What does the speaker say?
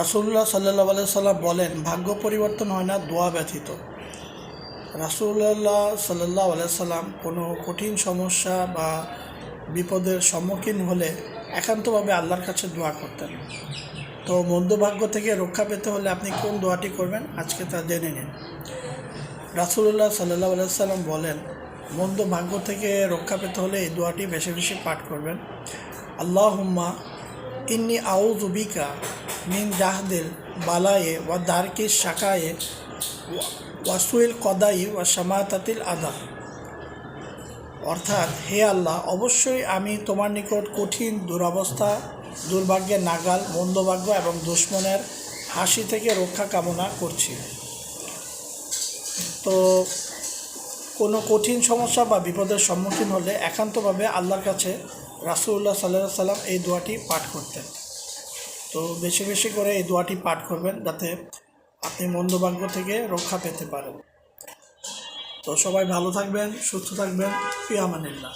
রাসূলুল্লাহ সাল্লাল্লাহু আলাইহি সাল্লাম বলেন, ভাগ্য পরিবর্তন হয় না দোয়া ব্যতীত। রাসূলুল্লাহ সাল্লাল্লাহু আলাইহি সাল্লাম কোনো কঠিন সমস্যা বা বিপদের সম্মুখীন হলে একান্তভাবে আল্লাহর কাছে দোয়া করতেন। তো মন্দভাগ্য থেকে রক্ষা পেতে হলে আপনি কোন দোয়াটি করবেন আজকে তা জেনে নিন। রাসূলুল্লাহ সাল্লাল্লাহু আলাইহি সাল্লাম বলেন, মন্দ ভাগ্য থেকে রক্ষা পেতে হলে এই দোয়াটি বেশি বেশি পাঠ করবেন। আল্লাহুম্মা ইন্নি আউযু বিকা মিন জাহদিল বালায়ে ওয়া দারকিস শাকায়ে ওয়া সুইল কদাই ওয়া শামাতাতিল আদা। অর্থাৎ, হে আল্লাহ, অবশ্যই আমি তোমার নিকট কঠিন দুরবস্থা, দুর্ভাগ্যের নাগাল, মন্দভাগ্য এবং দুশ্মনের হাসি থেকে রক্ষা কামনা করছি। তো কোনো কঠিন সমস্যা বা বিপদের সম্মুখীন হলে একান্তভাবে আল্লাহর কাছে রাসূলুল্লাহ সাল্লাল্লাহু আলাইহি সাল্লাম এই দোয়াটি পাঠ করতেন। তো বেশি বেশি করে এই দোয়াটি পাঠ করবেন যাতে আপনি মন্দভাগ্য থেকে রক্ষা পেতে পারেন। তো সবাই ভালো থাকবেন, সুস্থ থাকবেন, ফি আমানিল্লাহ।